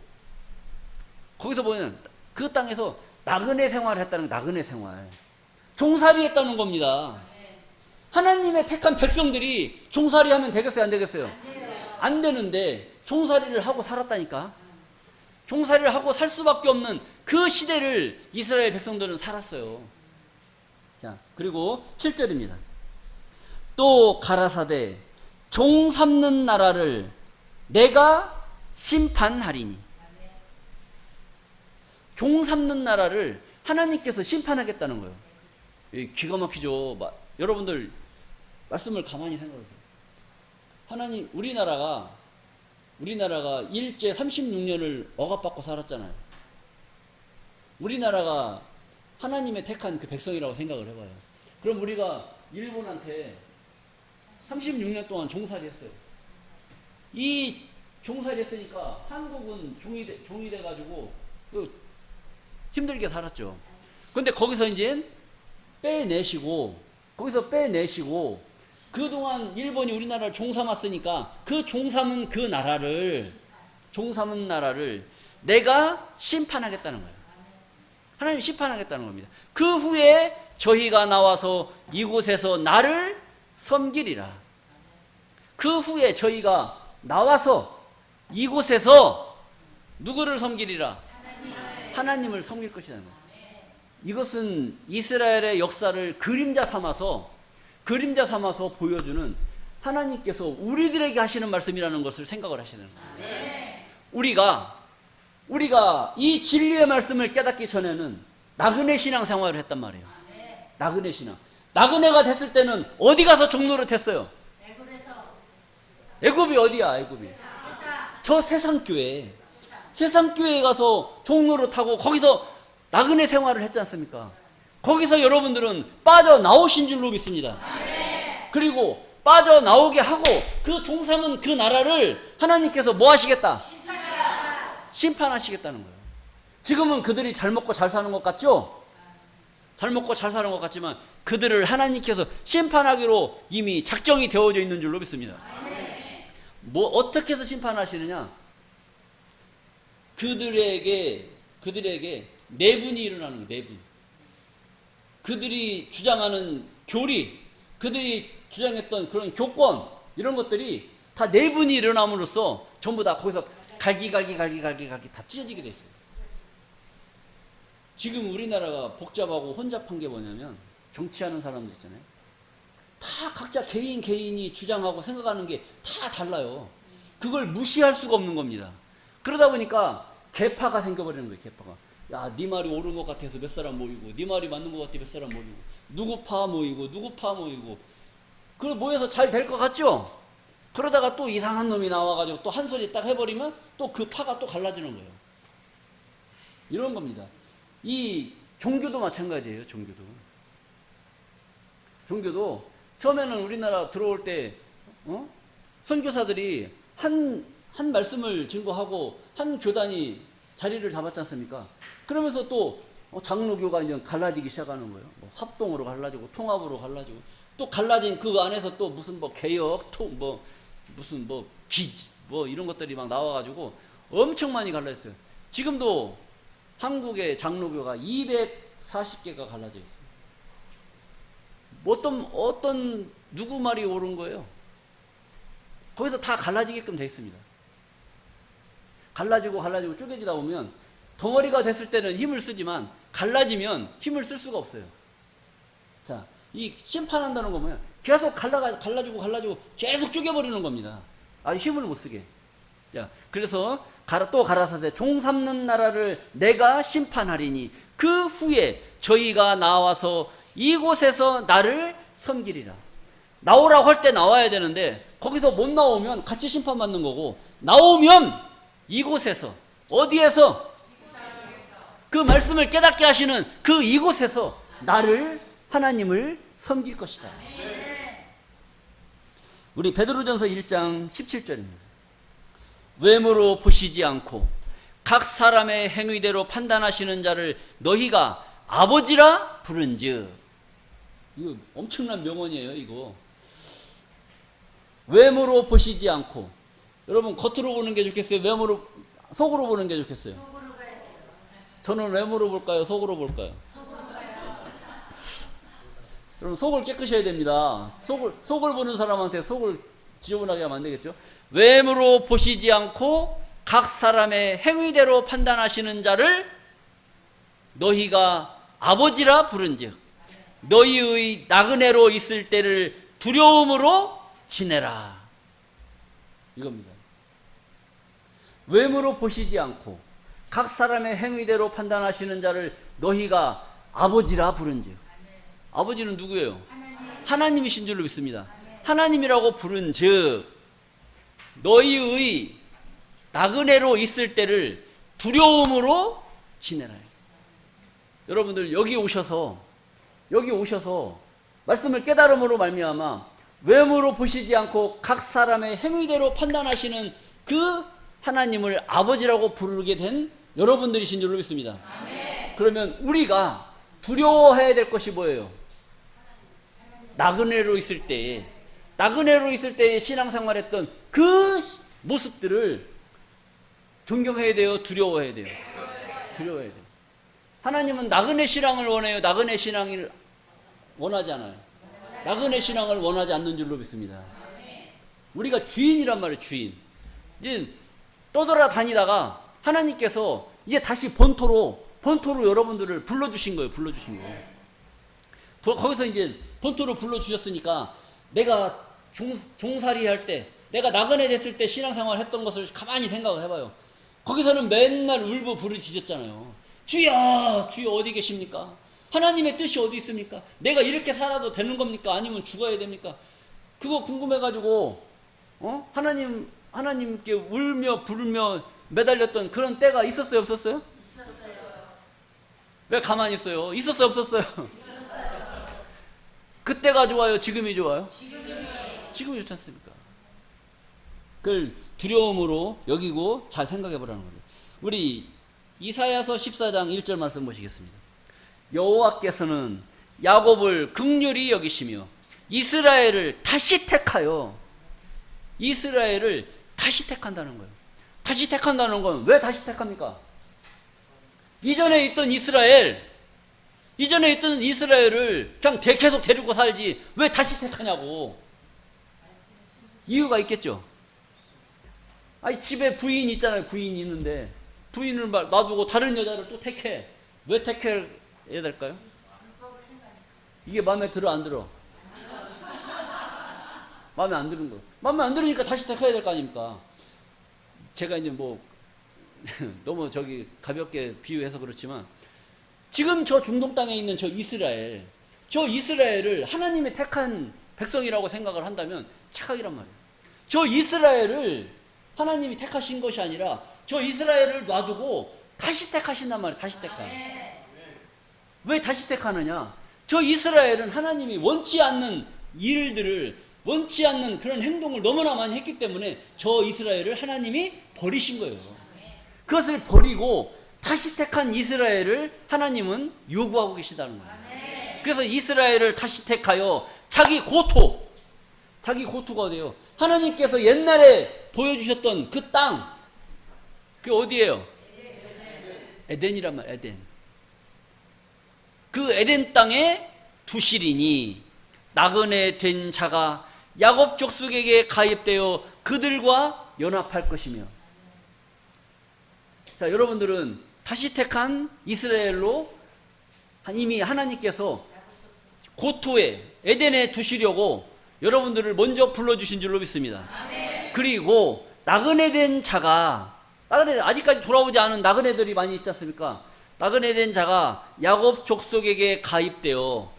S1: 거기서 보면 그 땅에서 나그네 생활을 했다는 거예요. 나그네 생활, 종살이 했다는 겁니다. 하나님의 택한 백성들이 종살이 하면 되겠어요, 안 되겠어요? 안 되는데 종살이를 하고 살았다니까. 종살이를 하고 살 수밖에 없는 그 시대를 이스라엘 백성들은 살았어요. 자, 그리고 7절입니다. 또 가라사대 종 삼는 나라를 내가 심판하리니. 종 삼는 나라를 하나님께서 심판하겠다는 거예요. 기가 막히죠. 여러분들 말씀을 가만히 생각하세요. 하나님, 우리나라가 일제 36년을 억압받고 살았잖아요. 우리나라가 하나님의 택한 그 백성이라고 생각을 해봐요. 그럼 우리가 일본한테 36년 동안 종살이 했어요. 이 종살이 했으니까 한국은 종이 돼가지고 힘들게 살았죠. 근데 거기서 이제 거기서 빼내시고 그동안 일본이 우리나라를 종삼았으니까 그 종삼은 그 나라를 내가 심판하겠다는 거예요. 하나님 심판하겠다는 겁니다. 그 후에 저희가 나와서 이곳에서 나를 섬기리라. 그 후에 저희가 나와서 이곳에서 누구를 섬기리라? 하나님을 섬길 것이라는 거예요. 이것은 이스라엘의 역사를 그림자 삼아서 보여주는 하나님께서 우리들에게 하시는 말씀이라는 것을 생각을 하시는 거예요. 우리가 이 진리의 말씀을 깨닫기 전에는 나그네 신앙 생활을 했단 말이에요. 나그네 신앙. 나그네가 됐을 때는 어디 가서 종노릇 했어요? 애굽이 어디야? 애굽이 저 세상교회. 세상교회에 가서 종노릇하고 거기서 나그네 생활을 했지 않습니까? 거기서 여러분들은 빠져나오신 줄로 믿습니다. 그리고 빠져나오게 하고 그 종삼은 그 나라를 하나님께서 뭐 하시겠다? 심판하시겠다는 거예요. 지금은 그들이 잘 먹고 잘 사는 것 같죠? 잘 먹고 잘 사는 것 같지만 그들을 하나님께서 심판하기로 이미 작정이 되어져 있는 줄로 믿습니다. 뭐 어떻게 해서 심판하시느냐? 그들에게 내분이 일어나는 거예요. 내분. 그들이 주장하는 교리, 그들이 주장했던 그런 교권 이런 것들이 다 내분이 일어남으로써 전부 다 거기서 갈기 다 찢어지게 돼 있어요. 지금 우리나라가 복잡하고 혼잡한 게 뭐냐면 정치하는 사람들 있잖아요. 다 각자 개인이 주장하고 생각하는 게 다 달라요. 그걸 무시할 수가 없는 겁니다. 그러다 보니까 개파가 생겨버리는 거예요. 개파가. 야, 네 말이 옳은 것 같아서 몇 사람 모이고, 네 말이 맞는 것 같아 몇 사람 모이고, 누구 파 모이고, 그걸 모여서 잘 될 것 같죠? 그러다가 또 이상한 놈이 나와가지고 또 한 소리 딱 해버리면 또 그 파가 또 갈라지는 거예요. 이런 겁니다. 이 종교도 마찬가지예요. 종교도 처음에는 우리나라 들어올 때 선교사들이 한 말씀을 증거하고 한 교단이 자리를 잡았지 않습니까? 그러면서 또 장로교가 이제 갈라지기 시작하는 거예요. 뭐 합동으로 갈라지고 통합으로 갈라지고 또 갈라진 그 안에서 또 무슨 뭐 개혁, 무슨 뭐 기지 뭐 이런 것들이 막 나와가지고 엄청 많이 갈라졌어요. 지금도 한국의 장로교가 240개가 갈라져 있어요. 어떤 누구 말이 옳은 거예요? 거기서 다 갈라지게끔 돼 있습니다. 갈라지고 쪼개지다 보면 덩어리가 됐을 때는 힘을 쓰지만 갈라지면 힘을 쓸 수가 없어요. 자, 이 심판한다는 거 뭐예요? 계속 갈라지고 계속 쪼개버리는 겁니다. 힘을 못 쓰게. 자, 그래서 또 가라사대 종 삼는 나라를 내가 심판하리니 그 후에 저희가 나와서 이곳에서 나를 섬기리라. 나오라고 할 때 나와야 되는데 거기서 못 나오면 같이 심판받는 거고, 나오면 이곳에서, 어디에서? 그 말씀을 깨닫게 하시는 그 이곳에서 나를, 하나님을 섬길 것이다. 우리 베드로전서 1장 17절입니다. 외모로 보시지 않고 각 사람의 행위대로 판단하시는 자를 너희가 아버지라 부른즉. 이거 엄청난 명언이에요. 이거 외모로 보시지 않고, 여러분 겉으로 보는 게 좋겠어요? 속으로 보는 게 좋겠어요? 저는 외모로 볼까요? 속으로 볼까요? 여러분 속을 깨끗이 해야 됩니다. 속을 보는 사람한테 속을 지저분하게 하면 안 되겠죠? 외모로 보시지 않고 각 사람의 행위대로 판단하시는 자를 너희가 아버지라 부른즉 너희의 나그네로 있을 때를 두려움으로 지내라. 이겁니다. 외모로 보시지 않고 각 사람의 행위대로 판단하시는 자를 너희가 아버지라 부른즉. 아버지는 누구예요? 하나님이신 줄로 믿습니다. 하나님이라고 부른즉 너희의 나그네로 있을 때를 두려움으로 지내라. 여러분들 여기 오셔서 말씀을 깨달음으로 말미암아 외모로 보시지 않고 각 사람의 행위대로 판단하시는 그 하나님을 아버지라고 부르게 된 여러분들이신 줄로 믿습니다. 그러면 우리가 두려워해야 될 것이 뭐예요? 나그네로 있을 때에 신앙생활했던 그 모습들을 존경해야 돼요? 두려워해야 돼요? 두려워해야 돼요. 하나님은 나그네 신앙을 원해요? 나그네 신앙을 원하지 않아요? 나그네 신앙을 원하지 않는 줄로 믿습니다. 우리가 주인이란 말이에요. 주인. 이제 떠돌아다니다가 하나님께서 이제 다시 본토로 여러분들을 불러주신 거예요. 거기서 이제 본토로 불러주셨으니까 내가 종살이 할 때, 내가 나그네 됐을 때 신앙생활 했던 것을 가만히 생각을 해봐요. 거기서는 맨날 울고 부르짖었잖아요. 주여 어디 계십니까? 하나님의 뜻이 어디 있습니까? 내가 이렇게 살아도 되는 겁니까? 아니면 죽어야 됩니까? 그거 궁금해가지고 하나님께 울며 부르며 매달렸던 그런 때가 있었어요? 없었어요?
S2: 있었어요.
S1: 왜 가만히 있어요? 있었어요? 없었어요? 그때가 좋아요? 지금이 좋아요? 지금이 좋지 않습니까? 그걸 두려움으로 여기고 잘 생각해 보라는 거예요. 우리 이사야서 14장 1절 말씀 보시겠습니다. 여호와께서는 야곱을 긍휼히 여기시며 이스라엘을 다시 택하여 다시 택한다는 거예요. 다시 택한다는 건 왜 다시 택합니까? 이전에 있던 이스라엘을 그냥 계속 데리고 살지 왜 다시 택하냐고. 이유가 있겠죠. 아니 집에 부인이 있잖아요. 부인이 있는데 부인을 놔두고 다른 여자를 또 택해. 왜 택해야 될까요? 이게 마음에 들어 안 들어? 마음에 안 드는 거. 마음에 안 들으니까 다시 택해야 될 거 아닙니까? 제가 이제 뭐 너무 가볍게 비유해서 그렇지만 지금 저 중동 땅에 있는 저 이스라엘을 하나님이 택한 백성이라고 생각을 한다면 착각이란 말이에요. 저 이스라엘을 하나님이 택하신 것이 아니라 저 이스라엘을 놔두고 다시 택하신단 말이에요. 다시 택하요. 왜 다시 택하느냐? 저 이스라엘은 하나님이 원치 않는 일들을, 원치 않는 그런 행동을 너무나 많이 했기 때문에 저 이스라엘을 하나님이 버리신 거예요. 그것을 버리고 다시 택한 이스라엘을 하나님은 요구하고 계시다는 거예요. 그래서 이스라엘을 다시 택하여 자기 고토가 돼요. 하나님께서 옛날에 보여주셨던 그 땅, 그게 어디예요? 에덴이란 말이에요. 에덴. 그 에덴 땅에 두시리니 나그네 된 자가 야곱 족속에게 가입되어 그들과 연합할 것이며. 자, 여러분들은 다시 택한 이스라엘로 이미 하나님께서 고토에 에덴에 두시려고 여러분들을 먼저 불러주신 줄로 믿습니다. 그리고 나그네 된 자가, 아직까지 돌아오지 않은 나그네들이 많이 있지 않습니까? 나그네 된 자가 야곱 족속에게 가입되어,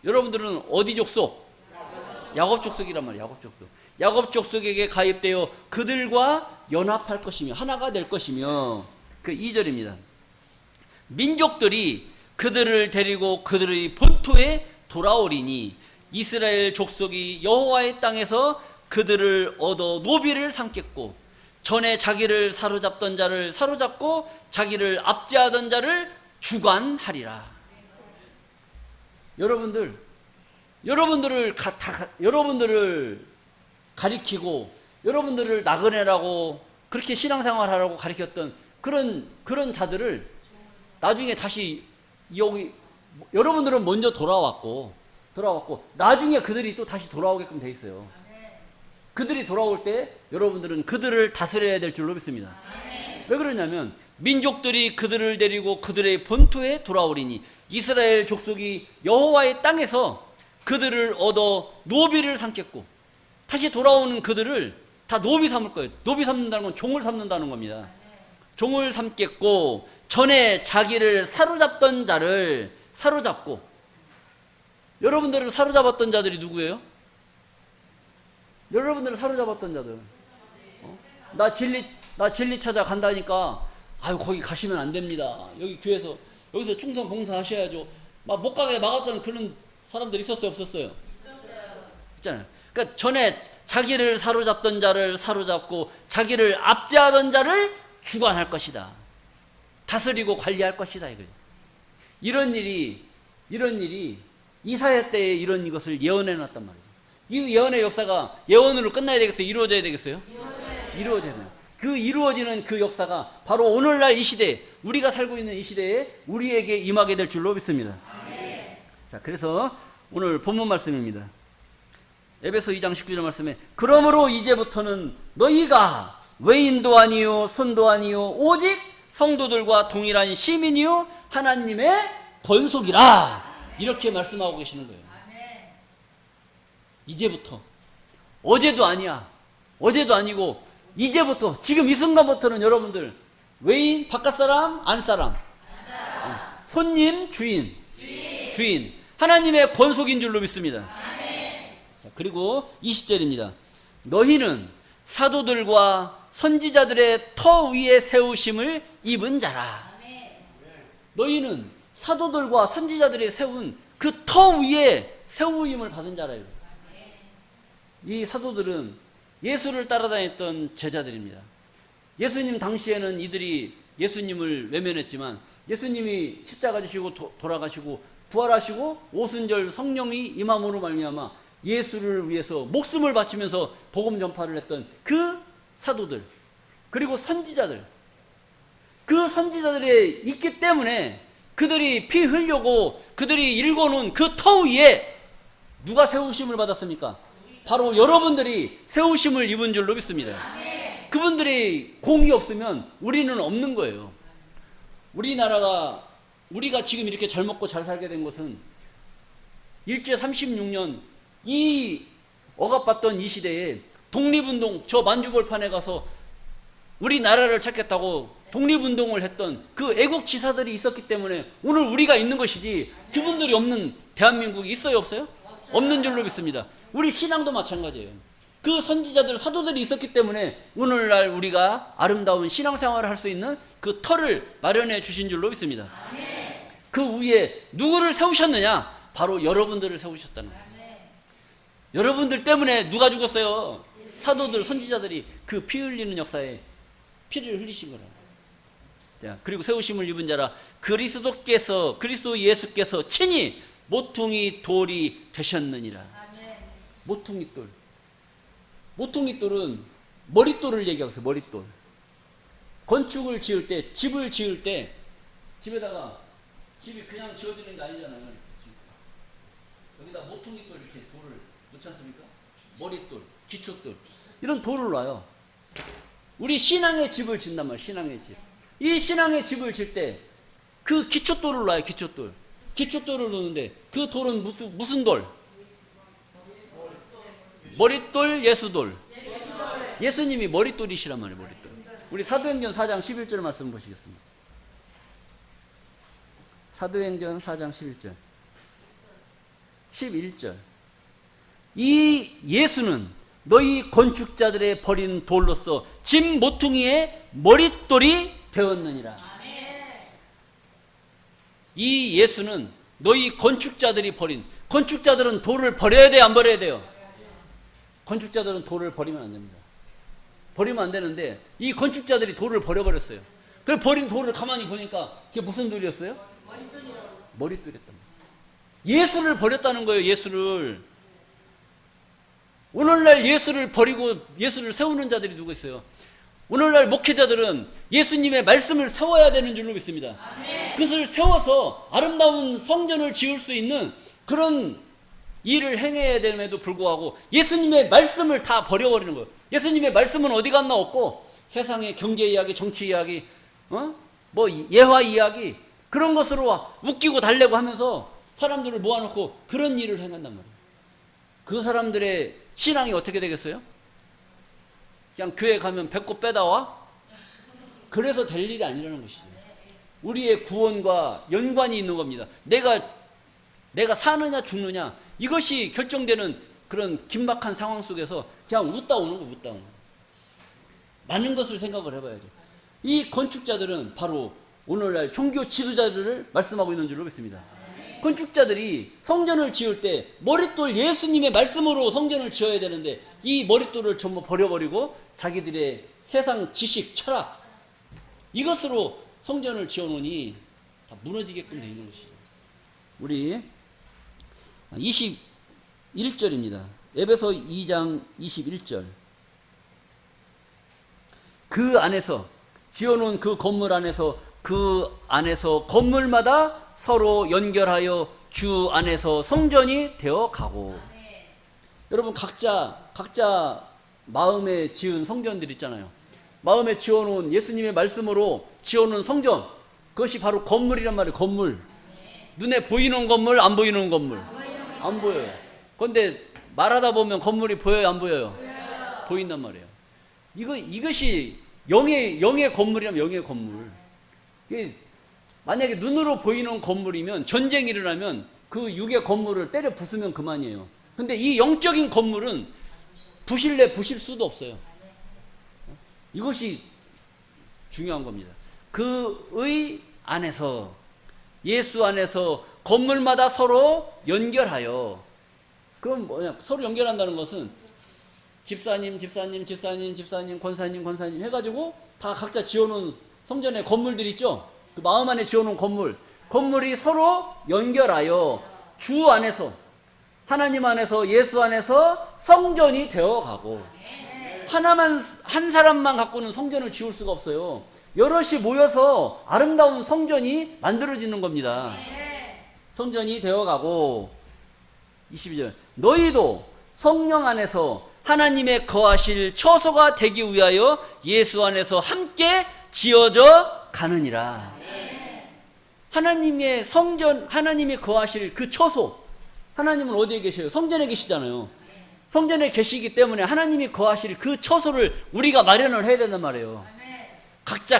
S1: 여러분들은 어디 족속? 야곱 족속이란 말이에요. 야곱 족속. 야곱 족속에게 가입되어 그들과 연합할 것이며 하나가 될 것이며. 그 2절입니다. 민족들이 그들을 데리고 그들의 본토에 돌아오리니 이스라엘 족속이 여호와의 땅에서 그들을 얻어 노비를 삼겠고 전에 자기를 사로잡던 자를 사로잡고 자기를 압제하던 자를 주관하리라. 여러분들을 가리키고 여러분들을 나그네라고 그렇게 신앙생활하라고 가리켰던 그런 자들을 나중에 다시 여러분들은 먼저 돌아왔고 나중에 그들이 또 다시 돌아오게끔 돼 있어요. 그들이 돌아올 때 여러분들은 그들을 다스려야 될 줄로 믿습니다. 왜 그러냐면 민족들이 그들을 데리고 그들의 본토에 돌아오리니 이스라엘 족속이 여호와의 땅에서 그들을 얻어 노비를 삼겠고, 다시 돌아오는 그들을 다 노비 삼을 거예요. 노비 삼는다는 건 종을 삼는다는 겁니다. 종을 삼겠고 전에 자기를 사로잡던 자를 사로잡고. 여러분들을 사로잡았던 자들이 누구예요? 여러분들을 사로잡았던 자들. 나 진리 찾아 간다니까 아유 거기 가시면 안 됩니다. 여기 교회에서 여기서 충성 봉사하셔야죠. 막 못 가게 막았던 그런 사람들 있었어요, 없었어요? 있잖아요. 그러니까 전에 자기를 사로잡던 자를 사로잡고 자기를 압제하던 자를 주관할 것이다. 다스리고 관리할 것이다 이거죠. 이런 일이 이사야 때에 이런 것을 예언해 놨단 말이죠. 이 예언의 역사가 예언으로 끝나야 되겠어요? 이루어져야 되겠어요? 이루어져야 돼요. 그 이루어지는 그 역사가 바로 오늘날 이 시대, 우리가 살고 있는 이 시대에 우리에게 임하게 될 줄로 믿습니다. 자, 그래서 오늘 본문 말씀입니다. 에베소 2장 19절 말씀에 그러므로 이제부터는 너희가 외인도 아니요 손도 아니요 오직 성도들과 동일한 시민이요 하나님의 권속이라, 이렇게 말씀하고 계시는 거예요. 이제부터. 어제도 아니야. 어제도 아니고 이제부터, 지금 이 순간부터는 여러분들 외인, 바깥사람, 안사람, 손님, 주인. 하나님의 권속인 줄로 믿습니다. 자, 그리고 20절입니다. 너희는 사도들과 선지자들의 터 위에 세우심을 입은 자라. 너희는 사도들과 선지자들이 세운 그 터 위에 세우임을 받은 자라. 이 사도들은 예수를 따라다녔던 제자들입니다. 예수님 당시에는 이들이 예수님을 외면했지만 예수님이 십자가 지시고 돌아가시고 부활하시고 오순절 성령이 임함으로 말미암아 예수를 위해서 목숨을 바치면서 복음 전파를 했던 그 사도들, 그리고 선지자들, 그 선지자들이 있기 때문에 그들이 피 흘려고 그들이 읽어놓은 그 터 위에 누가 세우심을 받았습니까? 바로 여러분들이 세우심을 입은 줄로 믿습니다. 그분들이 공이 없으면 우리는 없는 거예요. 우리가 지금 이렇게 잘 먹고 잘 살게 된 것은 일제 36년 이 억압받던 이 시대에 독립운동, 저 만주벌판에 가서 우리나라를 찾겠다고 독립운동을 했던 그 애국지사들이 있었기 때문에 오늘 우리가 있는 것이지, 그분들이 없는 대한민국이 있어요, 없어요? 없는 줄로 믿습니다. 우리 신앙도 마찬가지예요. 그 선지자들, 사도들이 있었기 때문에 오늘날 우리가 아름다운 신앙생활을 할 수 있는 그 터를 마련해 주신 줄로 믿습니다. 그 위에 누구를 세우셨느냐? 바로 여러분들을 세우셨다는 거예요. 여러분들 때문에 누가 죽었어요? 사도들, 선지자들이 그 피 흘리는 역사에 피를 흘리신 거라. 자, 그리고 세우심을 입은 자라 그리스도 예수께서 친히 모퉁이 돌이 되셨느니라. 모퉁이 돌. 모퉁이 돌은 머릿돌을 얘기하고 있어요. 머릿돌. 건축을 지을 때, 집을 지을 때 집에다가 집이 그냥 지어지는 게 아니잖아요. 여기다 모퉁이 돌 이렇게 돌을 넣지 않습니까? 머릿돌, 기초돌, 이런 돌을 놔요. 우리 신앙의 집을 짓단 말이에요. 신앙의 집. 이 신앙의 집을 질 때 그 기초돌을 놔요. 기초돌. 기초돌을 놓는데 그 돌은 무슨 돌? 머릿돌, 예수돌. 예수님이 머릿돌이시란 말이에요. 머릿돌. 우리 사도행전 4장 11절 말씀 보시겠습니다. 사도행전 4장 11절. 11절. 이 예수는 너희 건축자들의 버린 돌로서 집 모퉁이의 머릿돌이 되었느니라. 이 예수는 너희 건축자들이 버린, 건축자들은 돌을 버려야 돼요, 안 버려야 돼요? 건축자들은 돌을 버리면 안 됩니다. 버리면 안 되는데 이 건축자들이 돌을 버려버렸어요. 그래서 버린 돌을 가만히 보니까 그게 무슨 돌이었어요? 머릿돌이었단 말이에요. 예수를 버렸다는 거예요. 예수를. 오늘날 예수를 버리고 예수를 세우는 자들이 누구 있어요? 오늘날 목회자들은 예수님의 말씀을 세워야 되는 줄로 믿습니다. 그것을 세워서 아름다운 성전을 지을 수 있는 그런 일을 행해야 됨에도 불구하고 예수님의 말씀을 다 버려버리는 거예요. 예수님의 말씀은 어디 갔나 없고 세상의 경제 이야기, 정치 이야기, 뭐 예화 이야기, 그런 것으로 웃기고 달래고 하면서 사람들을 모아놓고 그런 일을 행한단 말이에요. 그 사람들의 신앙이 어떻게 되겠어요? 그냥 교회 가면 배꼽 빼다 와? 그래서 될 일이 아니라는 것이죠. 우리의 구원과 연관이 있는 겁니다. 내가 사느냐 죽느냐, 이것이 결정되는 그런 긴박한 상황 속에서 그냥 웃다 오는 거, 웃다 오는 거. 많은 것을 생각을 해봐야죠. 이 건축자들은 바로 오늘날 종교 지도자들을 말씀하고 있는 줄로 믿습니다. 건축자들이 성전을 지을 때 머릿돌 예수님의 말씀으로 성전을 지어야 되는데 이 머릿돌을 전부 버려버리고 자기들의 세상 지식, 철학, 이것으로 성전을 지어놓으니 다 무너지게끔 되어 있는 것이죠. 우리 21절입니다. 에베소 2장 21절. 그 안에서 지어놓은 그 건물 안에서 건물마다 서로 연결하여 주 안에서 성전이 되어 가고. 여러분 각자 마음에 지은 성전들 있잖아요. 마음에 지어놓은 예수님의 말씀으로 지어놓은 성전, 그것이 바로 건물이란 말이에요. 건물. 눈에 보이는 건물, 안 보이는 건물. 안 보여요. 그런데 말하다 보면 건물이 보여요, 안 보여요? 보인단 말이에요. 이것이 영의 건물이라면 영의 건물. 만약에 눈으로 보이는 건물이면 전쟁이 일어나면 그 육의 건물을 때려 부수면 그만이에요. 근데 이 영적인 건물은 부실 수도 없어요. 이것이 중요한 겁니다. 그의 안에서, 예수 안에서 건물마다 서로 연결하여. 그럼 뭐냐? 서로 연결한다는 것은 집사님, 권사님 해가지고 다 각자 지어놓은 성전에 건물들 있죠? 그 마음 안에 지어놓은 건물이 서로 연결하여 주 안에서, 하나님 안에서, 예수 안에서 성전이 되어가고. 한 사람만 갖고는 성전을 지을 수가 없어요. 여럿이 모여서 아름다운 성전이 만들어지는 겁니다. 성전이 되어가고 22절 너희도 성령 안에서 하나님의 거하실 처소가 되기 위하여 예수 안에서 함께 지어져 가느니라. 하나님의 성전, 하나님이 거하실 그 처소, 하나님은 어디에 계셔요? 성전에 계시잖아요. 성전에 계시기 때문에 하나님이 거하실 그 처소를 우리가 마련을 해야 된단 말이에요. 각자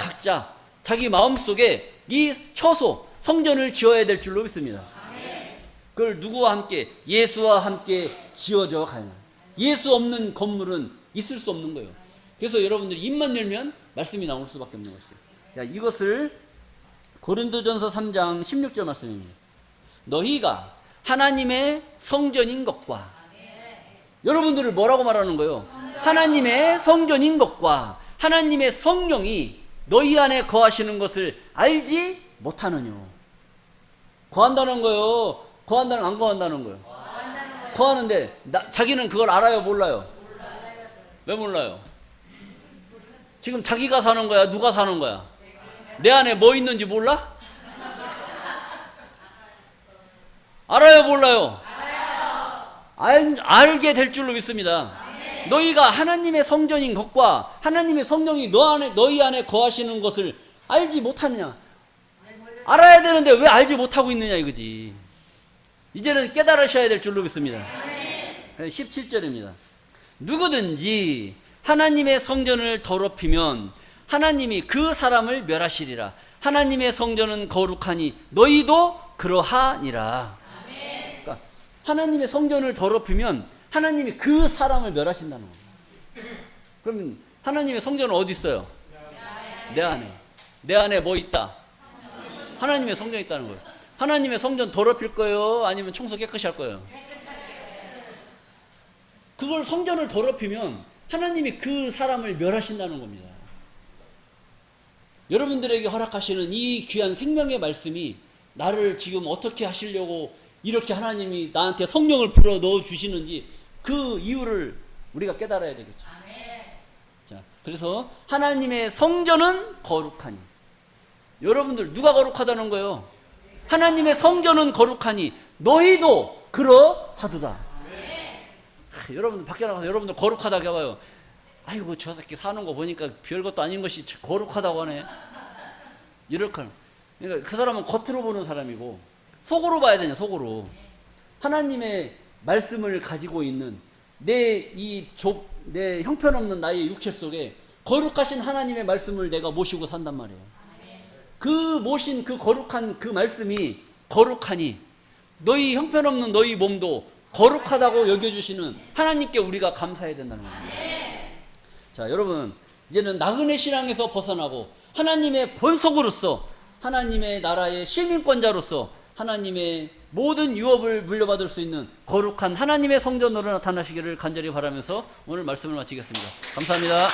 S1: 자기 마음속에 이 처소, 성전을 지어야 될 줄로 믿습니다. 그걸 누구와 함께? 예수와 함께 지어져 가요. 예수 없는 건물은 있을 수 없는 거예요. 그래서 여러분들이 입만 열면 말씀이 나올 수밖에 없는 것이에요. 야, 이것을 고린도전서 3장 16절 말씀입니다. 너희가 하나님의 성전인 것과 여러분들을 뭐라고 말하는 거예요? 하나님의 성전인 것과 하나님의 성령이 너희 안에 거하시는 것을 알지 못하느뇨. 거한다는 거예요. 거한다는 안 거한다는 거예요. 거하는데 자기는 그걸 알아요, 몰라요? 왜 몰라요? 지금 자기가 사는 거야, 누가 사는 거야? 내 안에 뭐 있는지 몰라? 알아요, 몰라요? 알게 될 줄로 믿습니다. 너희가 하나님의 성전인 것과 하나님의 성령이 너희 안에 거하시는 것을 알지 못하느냐? 알아야 되는데 왜 알지 못하고 있느냐 이거지. 이제는 깨달으셔야 될 줄로 믿습니다. 17절입니다. 누구든지 하나님의 성전을 더럽히면 하나님이 그 사람을 멸하시리라. 하나님의 성전은 거룩하니 너희도 그러하니라. 그러니까 하나님의 성전을 더럽히면 하나님이 그 사람을 멸하신다는 거예요. 그러면 하나님의 성전은 어디 있어요? 내 안에. 내 안에 뭐 있다? 하나님의 성전이 있다는 거예요. 하나님의 성전 더럽힐 거예요? 아니면 청소 깨끗이 할 거예요? 그걸 성전을 더럽히면 하나님이 그 사람을 멸하신다는 겁니다. 여러분들에게 허락하시는 이 귀한 생명의 말씀이 나를 지금 어떻게 하시려고 이렇게 하나님이 나한테 성령을 불어 넣어 주시는지 그 이유를 우리가 깨달아야 되겠죠. 자, 그래서 하나님의 성전은 거룩하니. 여러분들 누가 거룩하다는 거예요? 하나님의 성전은 거룩하니 너희도 그러하도다. 여러분들 밖에 나가서 여러분들 거룩하다고 해봐요. 아이고 저 새끼 사는 거 보니까 별것도 아닌 것이 거룩하다고 하네. 이렇게. 그러니까 그 사람은 겉으로 보는 사람이고 속으로 봐야 되냐, 속으로. 하나님의 말씀을 가지고 있는 내 형편없는 나의 육체 속에 거룩하신 하나님의 말씀을 내가 모시고 산단 말이에요. 그 모신 그 거룩한 그 말씀이 거룩하니 너희 형편없는 너희 몸도 거룩하다고 여겨주시는 하나님께 우리가 감사해야 된다는 겁니다. 자, 여러분 이제는 나그네 신앙에서 벗어나고 하나님의 본속으로서 하나님의 나라의 시민권자로서 하나님의 모든 유업을 물려받을 수 있는 거룩한 하나님의 성전으로 나타나시기를 간절히 바라면서 오늘 말씀을 마치겠습니다. 감사합니다.